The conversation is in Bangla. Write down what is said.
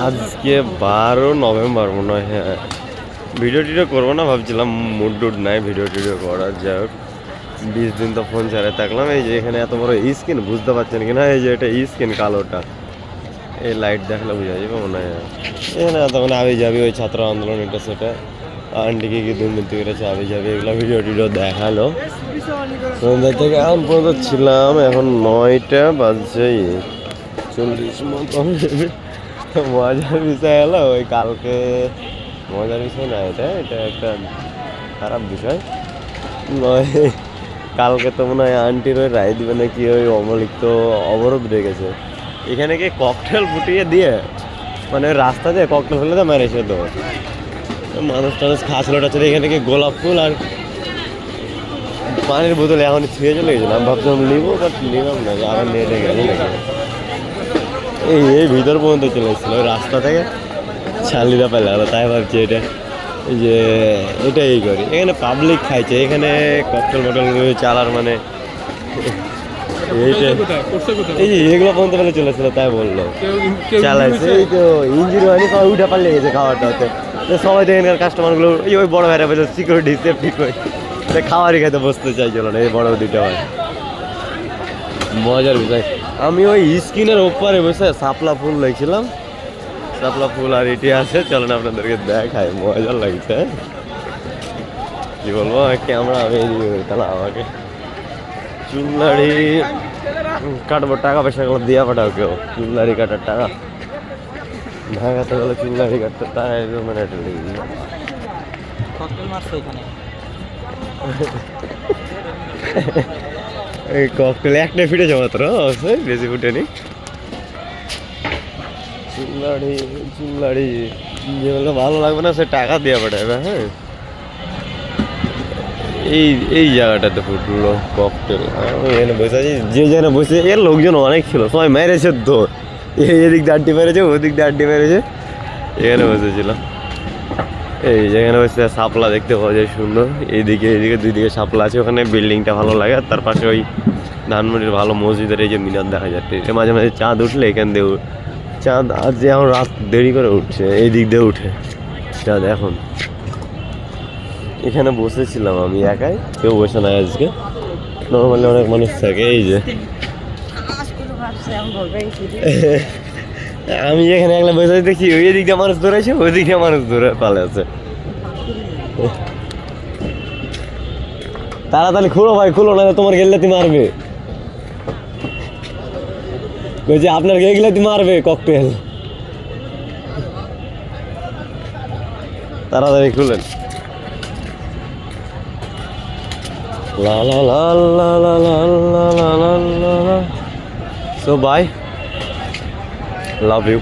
আজকে 12 নভেম্বর মনে হয়। হ্যাঁ, ভিডিও টিডিও করবো না ভাবছিলাম, মুড টুড নাই ভিডিও টিডিও করার। যাই হোক 20 দিন তো ফোন ছাড়াই থাকলাম। এই যে এখানে এত বড় স্ক্রিন, বুঝতে পারছেন কিনা, এই যে এটা স্ক্রিন কালোটা, এই লাইট দেখলে বোঝা যাবে মনে হয়। এখানে তখন আবি যাবি ওই ছাত্র আন্দোলন, এটা সেটা আন্টিকে কি দুর্নীতি করেছে আবি যাবি, এগুলো ভিডিও টিডিও দেখালো। সন্ধ্যা থেকে এখন পর্যন্ত ছিলাম, এখন 9টা বাজছে 40 মতো। মজার বিষয় হলো ওই কালকে, মজার বিষয় না এটা, এটা একটা খারাপ বিষয় নয়। কালকে তো মনে হয় আন্টির ওই রায় দিবে নাকি, ওই অবলিপ্ত অবরোধ রেখেছে এখানে, কি ককটেল ফুটিয়ে দিয়ে মানে রাস্তা দিয়ে ককটেল ফেলে তো মেরেছে। তো মানুষ টানুষ খাচ্ছিল টাচ্ছিল, এখানে কি গোলাপ ফুল আর পানির বোতল এখন ছুঁয়ে চলে গেছিলাম। আমি ভাবছিলাম নিবো, বাট নিলাম না, আবার নেটে গেল নাকি। এই ভিতর পর্যন্ত চলে এসেছিলো ওই রাস্তা থেকে, ছালিরা পেলে আলো। তাই ভাবছি এটা এই যে এটাই করি, এখানে পাবলিক খাইছে, এখানে ককটেল মটল চালার মানে এইটা, এই যে এগুলো পর্যন্ত পেলে চলেছিল, তাই বললো চালাইছে। এই তো ইঞ্জিন হয়নি, সবাই উঠে পাল্লে গেছে খাওয়াটা হতে। সবাই তো এখানকার কাস্টমারগুলো ওই বড় ভাইরা বলছে সিকিউরিটি সেফটি করে খাওয়ারই খেতে বসতে চাইছিল না, এই বড় দুটো হয়। মজার বিষয়, আমি ওই স্ক্রিনের ওপরে বসে শাপলা ফুল দেখছিলাম, শাপলা ফুল আর এটি আছে, চলেন আপনাদেরকে দেখাই, মজা লাগছে। কি বলবো, ক্যামেরা আমি তাহলে আমাকে চুল দাড়ি কাটবো, টাকা পয়সা গুলো দিয়ে পাঠাও কেউ, চুল দাড়ি কাটার টাকা ঢাকাতে গেলে চুল দাড়ি কাটতে টাকা মানে এটা লেগে এই ককটেল একটা ফিটেছে মাত্র, অবশ্যই বেশি ফুটেনি। চুল্লাড়ি যেগুলো ভালো লাগবে না সে টাকা দিয়ে পাঠাবে। হ্যাঁ, এই জায়গাটাতে ফুটলো ককটেল, আমি এখানে বসে আছি, যে যেখানে বসে এর লোকজন অনেক ছিল, সবাই মেরেছে তো, এদিক দিয়ে আড্ডি মেরেছে, ওদিক দিয়ে আড্ডি মেরেছে, এখানে বসেছিলাম। এই যেখানে বসে শাপলা দেখতে পাওয়া যায় সুন্দর, এইদিকে দুই দিকে শাপলা আছে, ওখানে বিল্ডিংটা ভালো লাগে। আর তার পাশে ওই ধানমন্ডির ভালো মসজিদের এই যে মিনার দেখা যাচ্ছে, মাঝে মাঝে চাঁদ উঠলে এখান দিয়ে চাঁদ, আজ যে এখন রাত দেরি করে উঠছে, এই দিক দিয়ে উঠে চাঁদ। এখন এখানে বসেছিলাম আমি একাই, কেউ বসে নাই আজকে, নর্মালি অনেক মানুষ থাকে। এই যে আমি এখানে একলা বসে দেখি, ওই দিক দিয়ে মানুষ ধরেছে, ওই দিক দিয়ে মানুষ ধরে পালে আছে। তাড়াতাড়ি খুলো ভাই, খুলো না তোমার গেল্লাতি মারবে, বলছি আপনার গেল্লাতি মারবে ককটেল, তাড়াতাড়ি খুলেন। লা লা লা লা লা লা লা লা লা লা। So bye, love you.